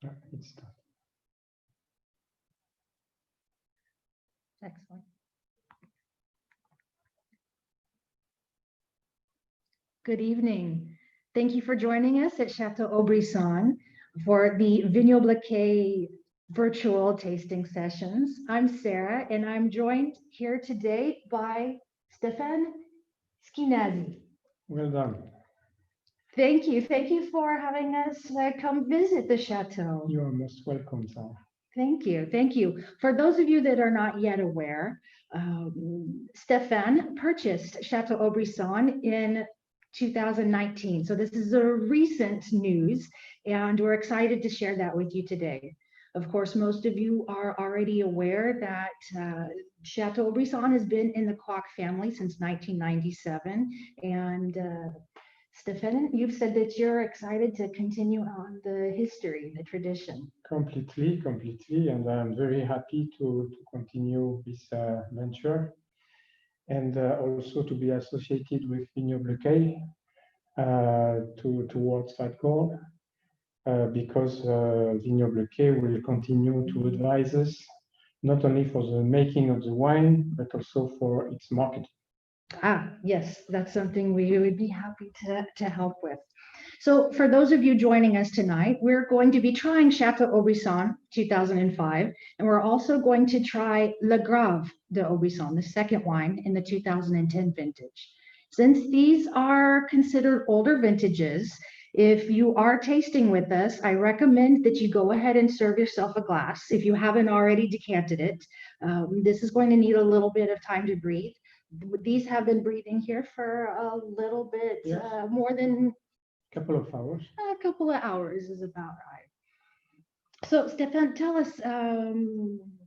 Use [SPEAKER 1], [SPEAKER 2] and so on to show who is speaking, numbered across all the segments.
[SPEAKER 1] It's done.
[SPEAKER 2] Excellent. Good evening. Thank you for joining us at Chateau, Brisson for the Vignoble Bouquet virtual tasting sessions. I'm Sarah, and I'm joined here today by Stefan Skinazi.
[SPEAKER 1] Well done.
[SPEAKER 2] Thank you. Thank you for having us come visit the Chateau.
[SPEAKER 1] You are most welcome, Sarah.
[SPEAKER 2] Thank you. Thank you. For those of you that are not yet aware, Stefan purchased Chateau Brisson in 2019. So this is a recent news, and we're excited to share that with you today. Of course, most of you are already aware that Chateau Brisson has been in the Kwok family since 1997, and Stefan, you've said that you're excited to continue on the history, the tradition.
[SPEAKER 1] Completely, and I'm very happy to continue this venture, and also to be associated with Vignoble Bouquet towards that goal, because Vignoble Bouquet will continue to advise us, not only for the making of the wine, but also for its marketing.
[SPEAKER 2] Ah, yes, that's something we would be happy to help with. So for those of you joining us tonight, we're going to be trying Chateau Brisson 2005, and we're also going to try Le Grave de Brisson, the second wine in the 2010 vintage. Since these are considered older vintages, if you are tasting with us, I recommend that you go ahead and serve yourself a glass if you haven't already decanted it. This is going to need a little bit of time to breathe. These have been breathing here for a little bit,
[SPEAKER 1] Yes.
[SPEAKER 2] more than
[SPEAKER 1] Couple of hours.
[SPEAKER 2] a couple of hours is about right. So, Stefan, tell us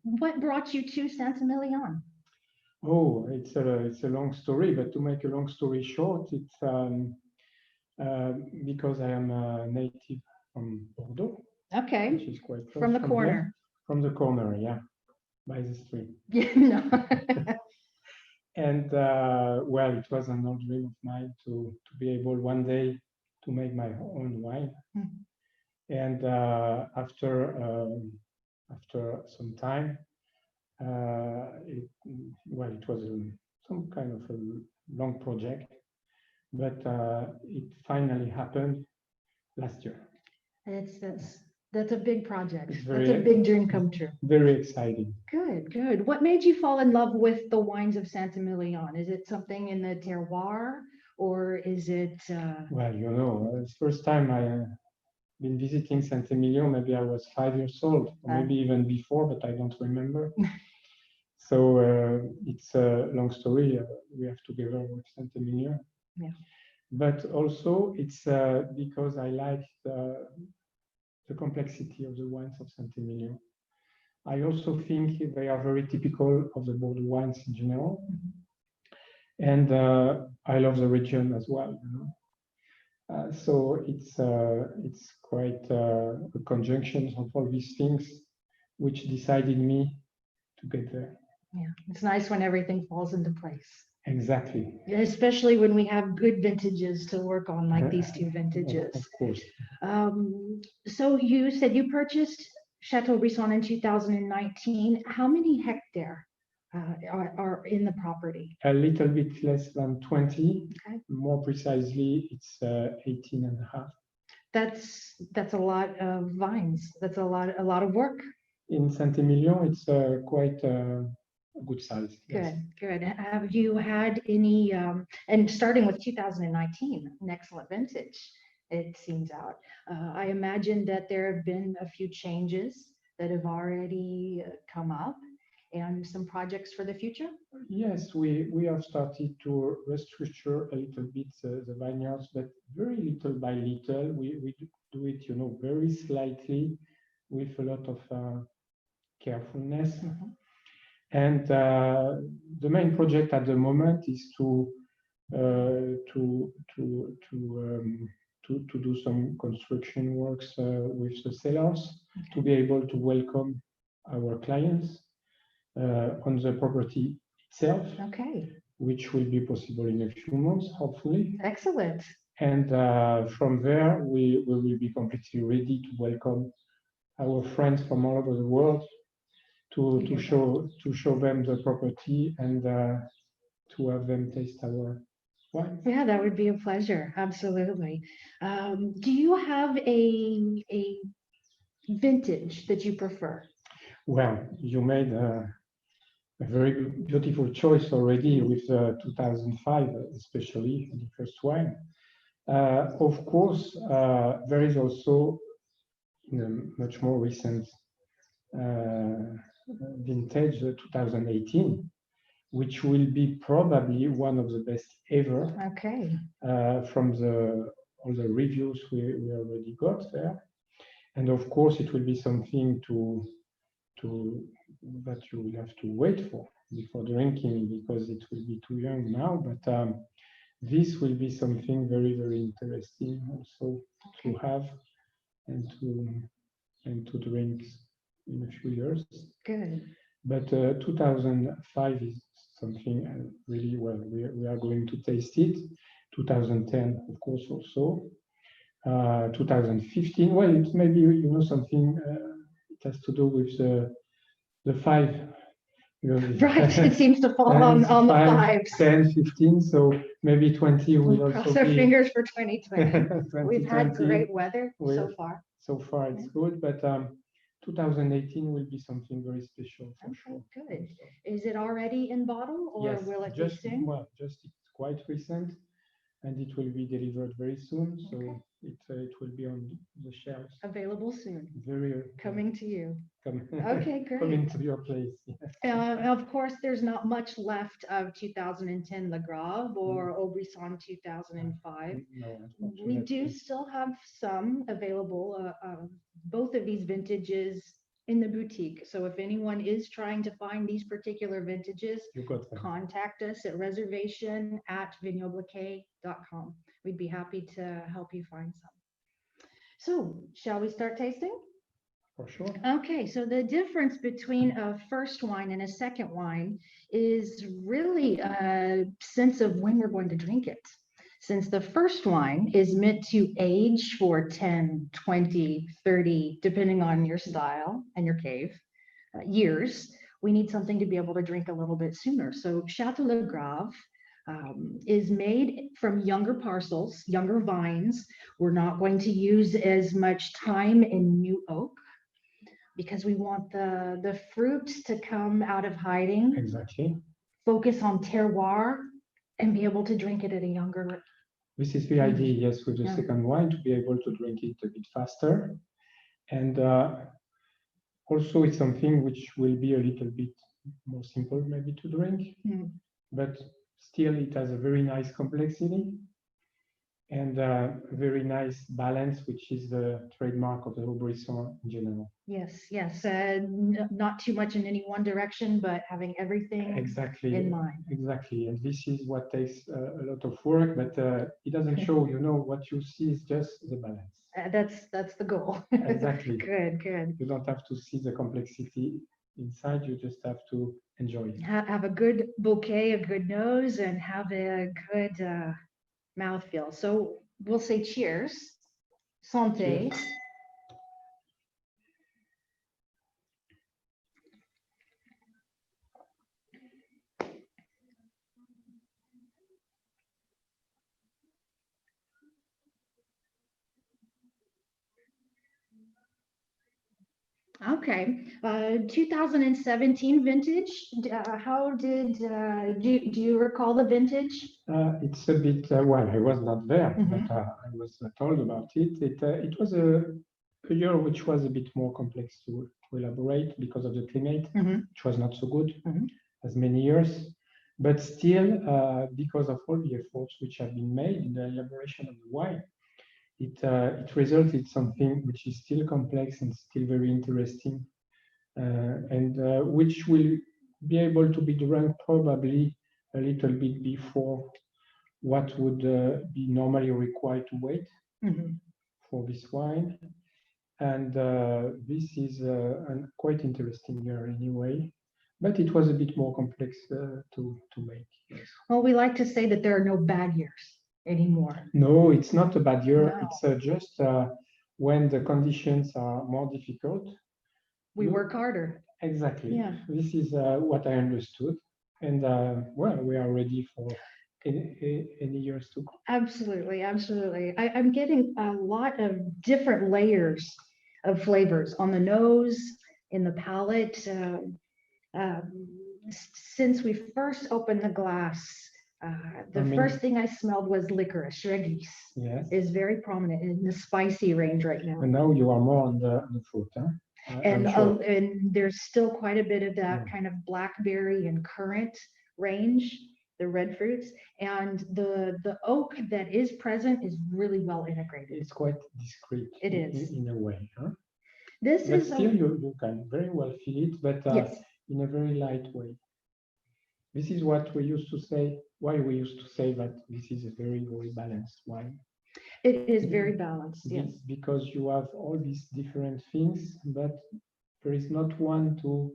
[SPEAKER 2] what brought you to Saint-Emilion?
[SPEAKER 1] Oh, it's a long story, but to make a long story short, it's because I am a native from Bordeaux, which
[SPEAKER 2] Okay,
[SPEAKER 1] is quite close
[SPEAKER 2] from the
[SPEAKER 1] here.
[SPEAKER 2] corner.
[SPEAKER 1] From the corner, yeah, by the street.
[SPEAKER 2] Yeah, no.
[SPEAKER 1] And well, it was an old dream of mine to be able one day to make my own wine.
[SPEAKER 2] Mhm.
[SPEAKER 1] And after some time, it was some kind of a long project, but it finally happened last year.
[SPEAKER 2] That's a big project.
[SPEAKER 1] It's
[SPEAKER 2] That's a big dream come true.
[SPEAKER 1] Very exciting.
[SPEAKER 2] Good, good. What made you fall in love with the wines of Saint-Emilion? Is it something in the terroir, or is it?
[SPEAKER 1] Well, it's the first time I been visiting Saint-Emilion. Maybe I was 5 years old, or maybe even before, but I don't remember. So it's a long story we have together with Saint-Emilion.
[SPEAKER 2] Yeah.
[SPEAKER 1] But also it's because I like the complexity of the wines of Saint-Emilion. I also think they are very typical of the Bordeaux wines in general. And I love the region as well. So it's quite a conjunction of all these things which decided me to get there.
[SPEAKER 2] Yeah, it's nice when everything falls into place.
[SPEAKER 1] Exactly.
[SPEAKER 2] Especially when we have good vintages to work on, like these two vintages.
[SPEAKER 1] Of course.
[SPEAKER 2] So you said you purchased Chateau Brisson in 2019. How many hectares are in the property?
[SPEAKER 1] A little bit less than 20.
[SPEAKER 2] Okay.
[SPEAKER 1] More precisely, it's 18 and a half.
[SPEAKER 2] That's a lot of vines. That's a lot of work.
[SPEAKER 1] In Saint-Emilion, it's quite a good size. Yes.
[SPEAKER 2] Good. Have you had any, and starting with 2019, an excellent vintage, it seems out. I imagine that there have been a few changes that have already come up and some projects for the future?
[SPEAKER 1] Yes, we have started to restructure a little bit the vineyards, but very little by little. We do it, very slightly with a lot of carefulness.
[SPEAKER 2] Mm-hmm.
[SPEAKER 1] And the main project at the moment is to do some construction works with the cellars,
[SPEAKER 2] Okay.
[SPEAKER 1] to be able to welcome our clients on the property itself,
[SPEAKER 2] Okay.
[SPEAKER 1] which will be possible in a few months, hopefully.
[SPEAKER 2] Excellent.
[SPEAKER 1] And from there, we will be completely ready to welcome our friends from all over the world to
[SPEAKER 2] hear
[SPEAKER 1] show them the property and to have them taste our wine.
[SPEAKER 2] Yeah, that would be a pleasure. Absolutely. Do you have a vintage that you prefer?
[SPEAKER 1] Well, you made a very beautiful choice already with 2005, especially the first wine. Of course, there is also a much more recent vintage, 2018, which will be probably one of the best ever
[SPEAKER 2] Okay.
[SPEAKER 1] from all the reviews we already got there. And of course, it will be something that you will have to wait for before drinking because it will be too young now. But this will be something very, very interesting also to have and to drink in a few years.
[SPEAKER 2] Good.
[SPEAKER 1] But 2005 is something really well. We are going to taste it. 2010, of course, also. 2015. Well, it's maybe something. It has to do with the five.
[SPEAKER 2] Right. It seems to fall on the fives.
[SPEAKER 1] 10, 15. So maybe 20 will
[SPEAKER 2] We'll
[SPEAKER 1] also
[SPEAKER 2] cross our
[SPEAKER 1] be.
[SPEAKER 2] fingers for 2020. We've had
[SPEAKER 1] 2020.
[SPEAKER 2] great weather so far.
[SPEAKER 1] So far, it's good, but 2018 will be something very special for
[SPEAKER 2] Okay,
[SPEAKER 1] sure.
[SPEAKER 2] good. Is it already in bottle or
[SPEAKER 1] Yes,
[SPEAKER 2] will it
[SPEAKER 1] just
[SPEAKER 2] be soon?
[SPEAKER 1] well, just it's quite recent, and it will be delivered very soon. So
[SPEAKER 2] Okay.
[SPEAKER 1] it will be on the shelves
[SPEAKER 2] Available soon.
[SPEAKER 1] very
[SPEAKER 2] Coming to you.
[SPEAKER 1] come,
[SPEAKER 2] Okay, great.
[SPEAKER 1] coming to your place. Yes.
[SPEAKER 2] Of course, there's not much left of 2010 Le Grave or Haut Brisson 2005.
[SPEAKER 1] No,
[SPEAKER 2] We do
[SPEAKER 1] unfortunately.
[SPEAKER 2] still have some available, both of these vintages in the boutique. So if anyone is trying to find these particular vintages,
[SPEAKER 1] You got them.
[SPEAKER 2] contact us at reservation@vignobliquet.com. We'd be happy to help you find some. So shall we start tasting?
[SPEAKER 1] For sure.
[SPEAKER 2] Okay, so the difference between a first wine and a second wine is really a sense of when we're going to drink it. Since the first wine is meant to age for 10, 20, 30, depending on your style and your cave, years, we need something to be able to drink a little bit sooner. So Chateau Le Grave is made from younger parcels, younger vines. We're not going to use as much time in new oak because we want the fruit to come out of hiding,
[SPEAKER 1] Exactly.
[SPEAKER 2] focus on terroir, and be able to drink it at a younger.
[SPEAKER 1] This is the idea, yes, with the
[SPEAKER 2] Yeah.
[SPEAKER 1] second wine to be able to drink it a bit faster. And also it's something which will be a little bit more simple maybe to drink, but still it has a very nice complexity and a very nice balance, which is the trademark of the Haut Brisson in general.
[SPEAKER 2] Yes, yes, not too much in any one direction, but having everything
[SPEAKER 1] Exactly.
[SPEAKER 2] in mind.
[SPEAKER 1] Exactly. And this is what takes a lot of work, but it doesn't show, what you see is just the balance.
[SPEAKER 2] That's the goal.
[SPEAKER 1] Exactly.
[SPEAKER 2] Good, good.
[SPEAKER 1] You don't have to see the complexity inside, you just have to enjoy it.
[SPEAKER 2] Have a good bouquet, a good nose, and have a good mouthfeel. So we'll say cheers. Santé.
[SPEAKER 1] Cheers.
[SPEAKER 2] Okay, 2017 vintage. How did do you recall the vintage?
[SPEAKER 1] It's a bit, well, I was not there,
[SPEAKER 2] Mhm.
[SPEAKER 1] but I was told about it. It was a year which was a bit more complex to elaborate because of the climate, which was not so good as many years. But still, because of all the efforts which have been made in the elaboration of the wine, it resulted something which is still complex and still very interesting, and which will be able to be drunk probably a little bit before what would be normally required to wait for this wine. And this is a quite interesting year anyway, but it was a bit more complex to make. Yes.
[SPEAKER 2] Well, we like to say that there are no bad years anymore.
[SPEAKER 1] No, it's not a bad year.
[SPEAKER 2] No.
[SPEAKER 1] It's just when the conditions are more difficult,
[SPEAKER 2] We work harder.
[SPEAKER 1] exactly.
[SPEAKER 2] Yeah.
[SPEAKER 1] This is what I understood. And well, we are ready for any years to come.
[SPEAKER 2] Absolutely, absolutely. I'm getting a lot of different layers of flavors on the nose, in the palate. Since we first opened the glass, the first thing I smelled was licorice. Regis
[SPEAKER 1] Yes.
[SPEAKER 2] is very prominent in the spicy range right now.
[SPEAKER 1] And now you are more on the fruit, huh?
[SPEAKER 2] And
[SPEAKER 1] I'm sure.
[SPEAKER 2] and there's still quite a bit of that
[SPEAKER 1] Yeah.
[SPEAKER 2] kind of blackberry and currant range, the red fruits, and the oak that is present is really well integrated.
[SPEAKER 1] It's quite discreet.
[SPEAKER 2] It is.
[SPEAKER 1] In a way, huh?
[SPEAKER 2] This
[SPEAKER 1] But
[SPEAKER 2] is
[SPEAKER 1] still, you can very well feel it, but
[SPEAKER 2] yes,
[SPEAKER 1] in a very light way. This is what we used to say. Why we used to say that this is a very, very balanced wine.
[SPEAKER 2] it is very balanced. Yes,
[SPEAKER 1] Because you have all these different things, but there is not one to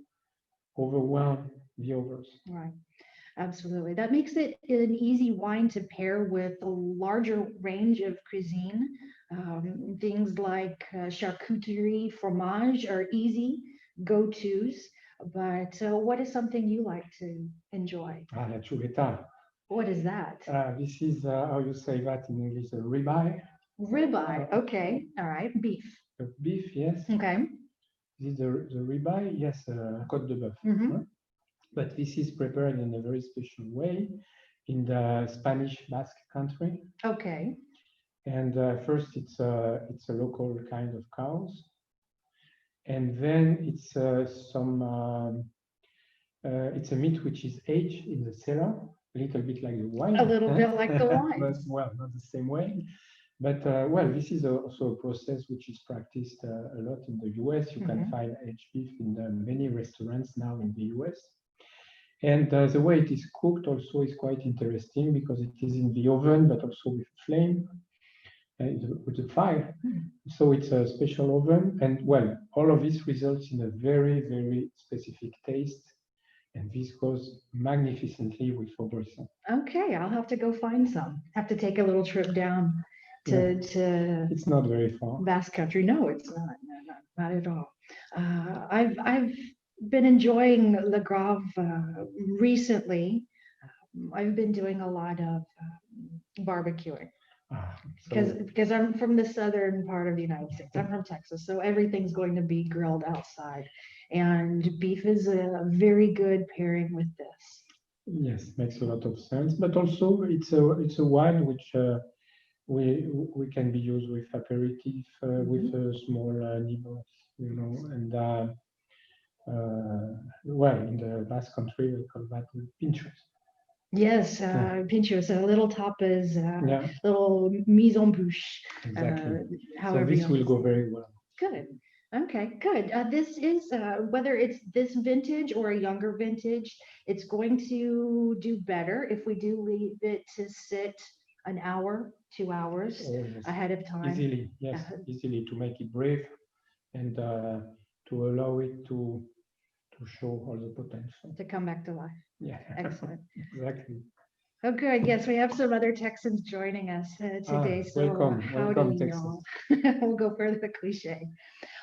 [SPEAKER 1] overwhelm the others.
[SPEAKER 2] right. Absolutely. That makes it an easy wine to pair with a larger range of cuisine. Things like charcuterie, fromage are easy go-tos. But what is something you like to enjoy?
[SPEAKER 1] La chuleta.
[SPEAKER 2] What is that?
[SPEAKER 1] This is how you say that in English, a ribeye.
[SPEAKER 2] Ribeye. Okay. All right. Beef.
[SPEAKER 1] Beef, yes.
[SPEAKER 2] Okay.
[SPEAKER 1] This is the ribeye, yes, côte de bœuf.
[SPEAKER 2] Mhm.
[SPEAKER 1] But this is prepared in a very special way in the Spanish Basque country.
[SPEAKER 2] Okay.
[SPEAKER 1] And first, it's a local kind of cows, and then it's it's a meat which is aged in the cellar, a little bit like the wine.
[SPEAKER 2] A little bit like the wine.
[SPEAKER 1] But, well, not the same way. But well, this is also a process which is practiced a lot in the US. You can find aged beef in many restaurants now in the US. And the way it is cooked also is quite interesting because it is in the oven, but also with flame, with the fire. So it's a special oven. And well, all of this results in a very, very specific taste. And this goes magnificently with Brisson.
[SPEAKER 2] Okay, I'll have to go find some. Have to take a little trip down to
[SPEAKER 1] It's not very far.
[SPEAKER 2] Basque Country. No, it's not. No, not at all. I've been enjoying Le Grave recently. I've been doing a lot of barbecuing because I'm from the southern part of the United States. I'm from Texas, so everything's going to be grilled outside, and beef is a very good pairing with this.
[SPEAKER 1] Yes, makes a lot of sense. But also, it's a wine which we can be used with aperitif, with small nibbles, you know, and well, in the Basque country we call that pinchos.
[SPEAKER 2] Yes, pinchos, a little tapas, little mise en bouche.
[SPEAKER 1] Exactly.
[SPEAKER 2] However,
[SPEAKER 1] so this will go very well.
[SPEAKER 2] Good. Okay, good. This is whether it's this vintage or a younger vintage, it's going to do better if we do leave it to sit an hour, 2 hours ahead of time.
[SPEAKER 1] Easily, yes, easily to make it brave and to allow it to show all the potential.
[SPEAKER 2] To come back to life.
[SPEAKER 1] Yeah.
[SPEAKER 2] Excellent.
[SPEAKER 1] Exactly.
[SPEAKER 2] Oh, good. Yes, we have some other Texans joining us today. So
[SPEAKER 1] welcome,
[SPEAKER 2] howdy,
[SPEAKER 1] Texas.
[SPEAKER 2] y'all. We'll go for the cliche.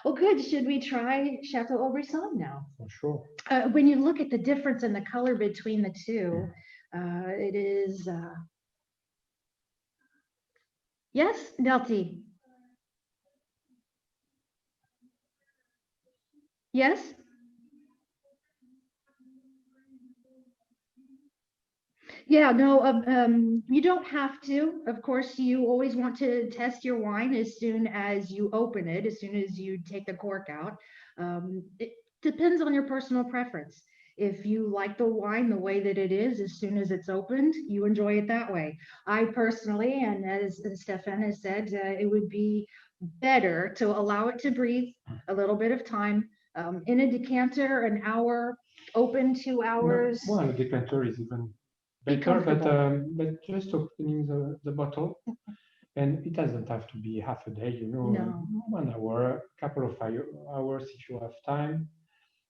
[SPEAKER 2] Well, good. Should we try Chateau Brisson now?
[SPEAKER 1] For sure.
[SPEAKER 2] When you look at the difference in the color between the two, it is. Yes, Delty. Yes. Yeah, no, you don't have to. Of course, you always want to test your wine as soon as you open it, as soon as you take the cork out. It depends on your personal preference. If you like the wine the way that it is, as soon as it's opened, you enjoy it that way. I personally, and as Stefan has said, it would be better to allow it to breathe a little bit of time in a decanter, an hour, open 2 hours.
[SPEAKER 1] No, well, a decanter is even better, but just opening the bottle, and it doesn't have to be half a day, you know,
[SPEAKER 2] No.
[SPEAKER 1] 1 hour, a couple of hours if you have time.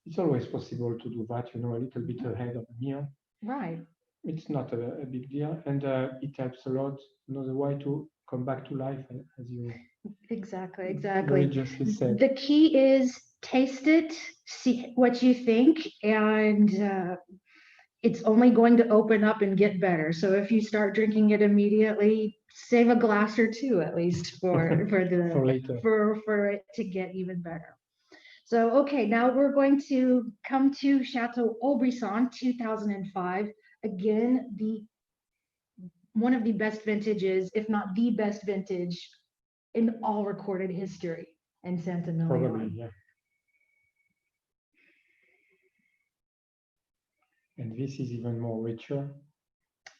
[SPEAKER 1] It's always possible to do that, you know, a little bit ahead of the meal.
[SPEAKER 2] Right.
[SPEAKER 1] It's not a big deal, and it helps a lot, you know, the wine to come back to life, as you
[SPEAKER 2] Exactly,
[SPEAKER 1] Very
[SPEAKER 2] exactly.
[SPEAKER 1] justly said.
[SPEAKER 2] The key is taste it, see what you think, and it's only going to open up and get better. So if you start drinking it immediately, save a glass or two at least
[SPEAKER 1] For later.
[SPEAKER 2] for it to get even better. So okay, now we're going to come to Chateau Brisson 2005. Again, the one of the best vintages, if not the best vintage in all recorded history in Santa
[SPEAKER 1] Probably,
[SPEAKER 2] Emilion.
[SPEAKER 1] yeah. And this is even more richer.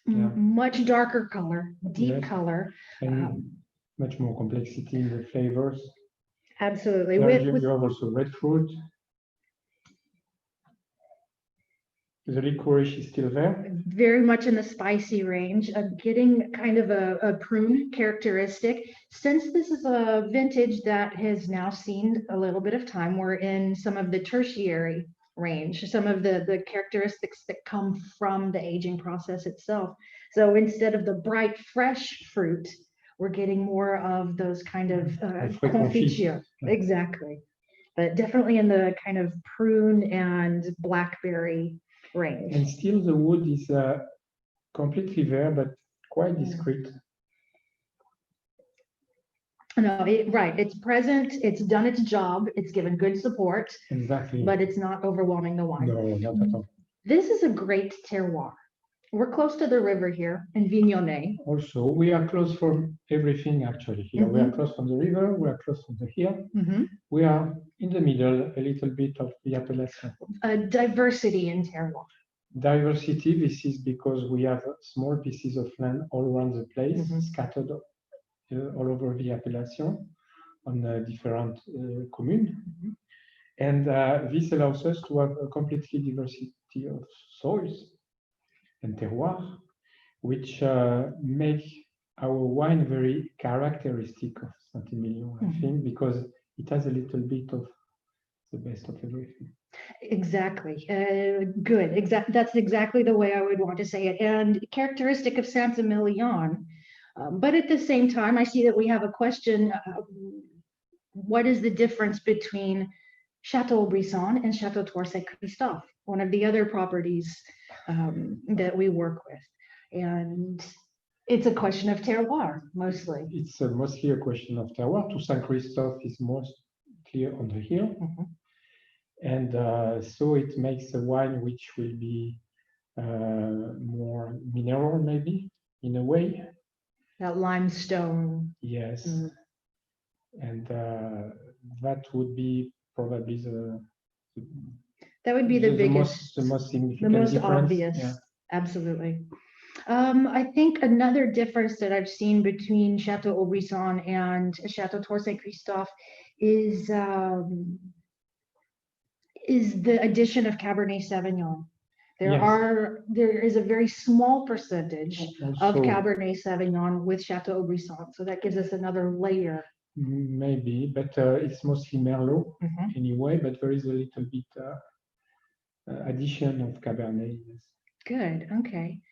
[SPEAKER 1] Yeah.
[SPEAKER 2] Much darker color, deep
[SPEAKER 1] Yes.
[SPEAKER 2] color.
[SPEAKER 1] And much more complexity in the flavors.
[SPEAKER 2] Absolutely.
[SPEAKER 1] Now you have also red fruit. The licorice is still there.
[SPEAKER 2] Very much in the spicy range, getting kind of a prune characteristic. Since this is a vintage that has now seen a little bit of time, we're in some of the tertiary range, some of the characteristics that come from the aging process itself. So instead of the bright, fresh fruit, we're getting more of those kind of confiture.
[SPEAKER 1] Yeah.
[SPEAKER 2] Exactly. But definitely in the kind of prune and blackberry range.
[SPEAKER 1] And still the wood is completely there, but quite discreet.
[SPEAKER 2] No, right. It's present. It's done its job. It's given good support.
[SPEAKER 1] Exactly.
[SPEAKER 2] But it's not overwhelming the wine.
[SPEAKER 1] No, not at all.
[SPEAKER 2] This is a great terroir. We're close to the river here in Vignonnet.
[SPEAKER 1] Also, we are close from everything actually here. We are close from the river. We are close from the hill. We are in the middle, a little bit of the appellation.
[SPEAKER 2] Diversity in terroir.
[SPEAKER 1] Diversity, this is because we have small pieces of land all around the place, scattered all over the appellation on different communes. And this allows us to have a completely diversity of soils and terroir, which make our wine very characteristic of Saint-Emilion, I think, because it has a little bit of the best of everything.
[SPEAKER 2] Exactly. Good. That's exactly the way I would want to say it. And characteristic of Saint-Emilion. But at the same time, I see that we have a question. What is the difference between Chateau Brisson and Chateau Christophe, one of the other properties that we work with? And it's a question of terroir, mostly.
[SPEAKER 1] It's mostly a question of terroir. Toussaint Christophe is mostly on the hill. And so it makes a wine which will be more mineral, maybe, in a way.
[SPEAKER 2] That limestone.
[SPEAKER 1] Yes. And that would be probably the
[SPEAKER 2] biggest,
[SPEAKER 1] the most significant,
[SPEAKER 2] the most
[SPEAKER 1] difference.
[SPEAKER 2] Obvious.
[SPEAKER 1] Yeah.
[SPEAKER 2] Absolutely. I think another difference that I've seen between Chateau Brisson and Chateau Saint Christophe is the addition of Cabernet Sauvignon. There is a very small percentage of Cabernet Sauvignon with Chateau Brisson, so that gives us another layer.
[SPEAKER 1] Maybe, but it's mostly Merlot anyway, but there is a little bit addition of Cabernet. Yes.
[SPEAKER 2] Good, okay.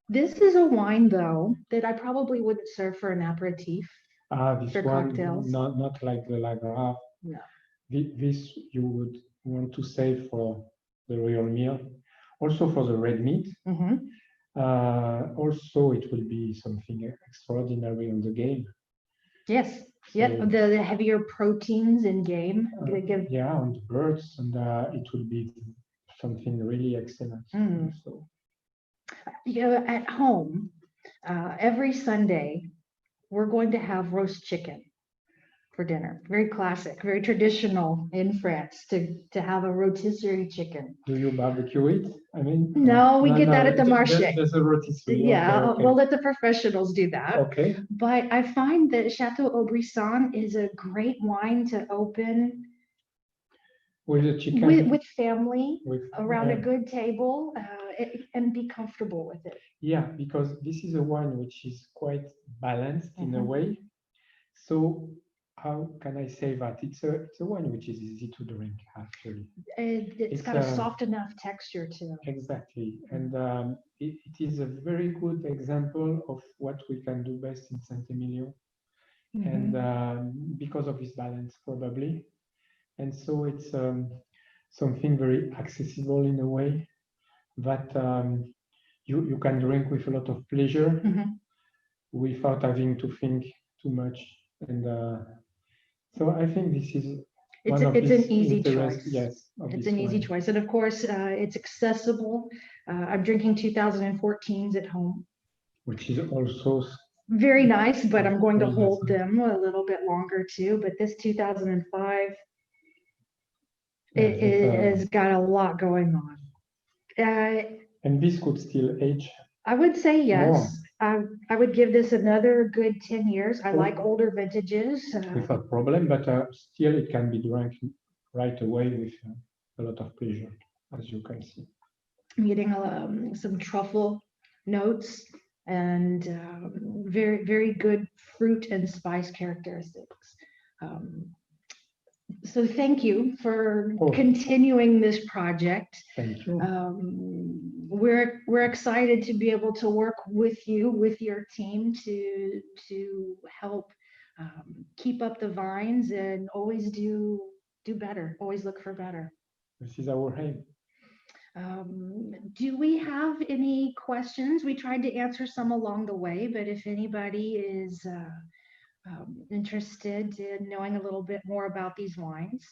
[SPEAKER 2] This is a wine, though, that I probably wouldn't serve for an aperitif.
[SPEAKER 1] This
[SPEAKER 2] for
[SPEAKER 1] one,
[SPEAKER 2] cocktails.
[SPEAKER 1] not like the Lagras.
[SPEAKER 2] No.
[SPEAKER 1] This you would want to save for the real meal, also for the red meat. Also, it will be something extraordinary on the game.
[SPEAKER 2] Yes. Yeah, the heavier proteins in game.
[SPEAKER 1] Yeah, on the birds, and it will be something really excellent. So,
[SPEAKER 2] at home, every Sunday, we're going to have roast chicken for dinner. Very classic, very traditional in France to have a rotisserie chicken.
[SPEAKER 1] Do you barbecue it? I mean,
[SPEAKER 2] no, we get that at the marché.
[SPEAKER 1] There's a rotisserie.
[SPEAKER 2] Yeah, okay. We'll let the professionals do that.
[SPEAKER 1] Okay.
[SPEAKER 2] But I find that Chateau Brisson is a great wine to open
[SPEAKER 1] with a chicken,
[SPEAKER 2] with family, around a good table, and be comfortable with it.
[SPEAKER 1] Yeah, because this is a wine which is quite balanced in a way. So how can I say that? It's a wine which is easy to drink, actually.
[SPEAKER 2] It's got a soft enough texture too.
[SPEAKER 1] Exactly. And it is a very good example of what we can do best in Saint-Emilion. and because of this balance, probably. And so it's something very accessible in a way that you can drink with a lot of pleasure without having to think too much. And so I think this is
[SPEAKER 2] It's
[SPEAKER 1] one of
[SPEAKER 2] an
[SPEAKER 1] these
[SPEAKER 2] easy
[SPEAKER 1] interest-
[SPEAKER 2] choice.
[SPEAKER 1] Yes, of
[SPEAKER 2] It's
[SPEAKER 1] this
[SPEAKER 2] an easy
[SPEAKER 1] wine.
[SPEAKER 2] choice. And of course, it's accessible. I'm drinking 2014s at home.
[SPEAKER 1] Which is also
[SPEAKER 2] Very nice, but I'm going to
[SPEAKER 1] very
[SPEAKER 2] hold
[SPEAKER 1] nice.
[SPEAKER 2] them a little bit longer too. But this 2005,
[SPEAKER 1] Yeah,
[SPEAKER 2] it has got a lot going on.
[SPEAKER 1] and this could still age
[SPEAKER 2] I would say yes.
[SPEAKER 1] more
[SPEAKER 2] I would give this another good 10 years. I
[SPEAKER 1] Oh.
[SPEAKER 2] like older vintages.
[SPEAKER 1] without problem, but still it can be drank right away with a lot of pleasure, as you can see.
[SPEAKER 2] I'm getting some truffle notes and very, very good fruit and spice characteristics. So thank you for
[SPEAKER 1] Oh.
[SPEAKER 2] continuing this project.
[SPEAKER 1] Thank you.
[SPEAKER 2] We're excited to be able to work with you, with your team, to help keep up the vines and always do better. Always look for better.
[SPEAKER 1] This is our aim.
[SPEAKER 2] Do we have any questions? We tried to answer some along the way, but if anybody is interested in knowing a little bit more about these wines,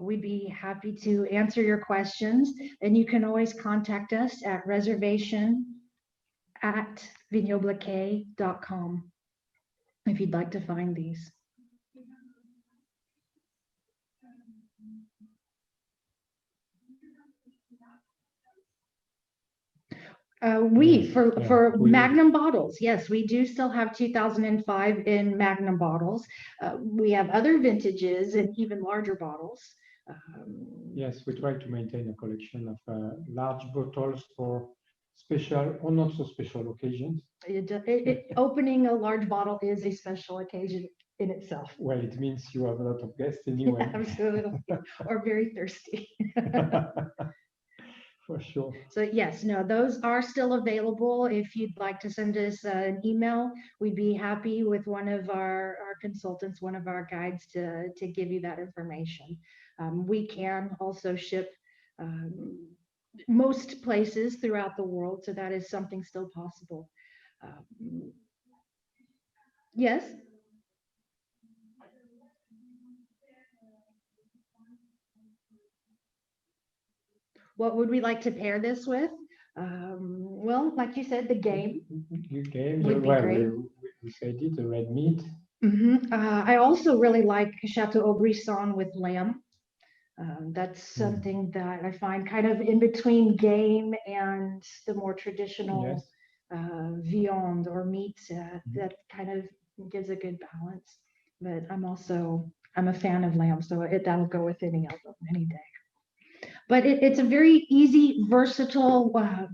[SPEAKER 2] we'd be happy to answer your questions. And you can always contact us at reservation@vignoble.com if you'd like to find these. For Magnum bottles, yes, we do still have 2005 in Magnum bottles. We have other vintages and even larger bottles.
[SPEAKER 1] Yes, we try to maintain a collection of large bottles for special or not so special occasions.
[SPEAKER 2] Opening a large bottle is a special occasion in itself.
[SPEAKER 1] Well, it means you have a lot of guests anyway.
[SPEAKER 2] Yeah, absolutely, or very thirsty.
[SPEAKER 1] For sure.
[SPEAKER 2] So yes, no, those are still available. If you'd like to send us an email, we'd be happy with one of our consultants, one of our guides to give you that information. We can also ship most places throughout the world, so that is something still possible. Yes. What would we like to pair this with? Well, like you said, the game.
[SPEAKER 1] Would be great. We said it, the red meat.
[SPEAKER 2] I also really like Chateau Brisson with lamb. That's something that I find kind of in between game and the more traditional viande or meat that kind of gives a good balance. But I'm a fan of lamb, so that'll go with any of them any day. But it's a very easy, versatile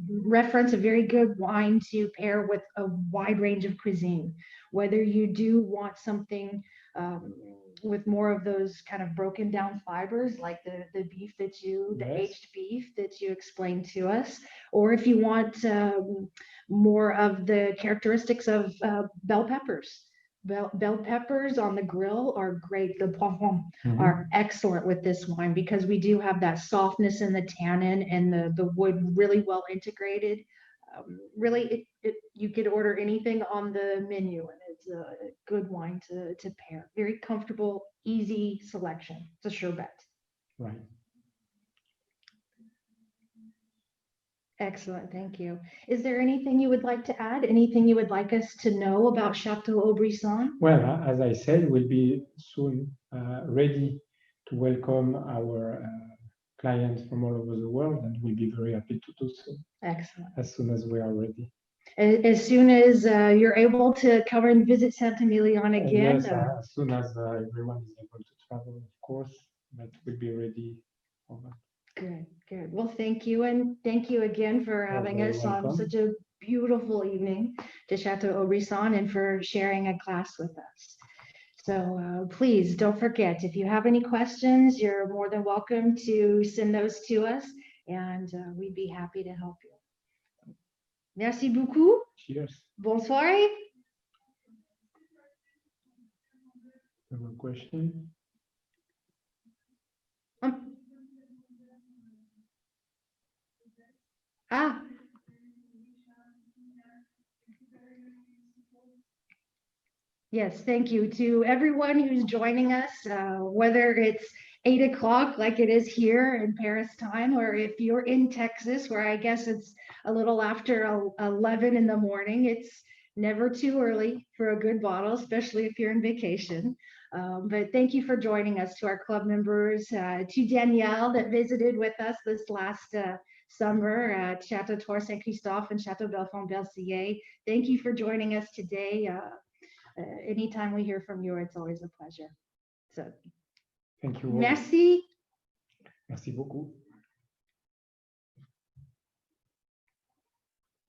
[SPEAKER 2] reference, a very good wine to pair with a wide range of cuisine. Whether you do want something with more of those kind of broken down fibers, like the beef the aged beef that you explained to us, or if you want more of the characteristics of bell peppers. Bell peppers on the grill are great. The poivrons are excellent with this wine because we do have that softness in the tannin and the wood really well integrated. Really, you could order anything on the menu and it's a good wine to pair. Very comfortable, easy selection. It's a sure bet.
[SPEAKER 1] Right.
[SPEAKER 2] Excellent, thank you. Is there anything you would like to add? Anything you would like us to know about Chateau Brisson?
[SPEAKER 1] Well, as I said, we'll be soon ready to welcome our clients from all over the world, and we'll be very happy to do so.
[SPEAKER 2] Excellent.
[SPEAKER 1] As soon as we are ready.
[SPEAKER 2] As soon as you're able to come and visit Saint-Emilion again.
[SPEAKER 1] Yes, as soon as everyone is able to travel, of course, but we'll be ready for that.
[SPEAKER 2] Good, good. Well, thank you. And thank you again for having us on such a beautiful evening to Chateau Brisson and for sharing a glass with us. So please don't forget, if you have any questions, you're more than welcome to send those to us and we'd be happy to help you. Merci beaucoup.
[SPEAKER 1] Cheers.
[SPEAKER 2] Bonne soirée.
[SPEAKER 1] Another question.
[SPEAKER 2] Ah. Yes, thank you to everyone who's joining us, whether it's 8 o'clock like it is here in Paris time, or if you're in Texas, where I guess it's a little after 11 in the morning. It's never too early for a good bottle, especially if you're in vacation. But thank you for joining us, to our club members, to Danielle that visited with us this last summer at Chateau Saint-Christophe and Chateau Belfond-Belsier. Thank you for joining us today. Anytime we hear from you, it's always a pleasure. So,
[SPEAKER 1] thank you all.
[SPEAKER 2] merci.
[SPEAKER 1] Merci beaucoup.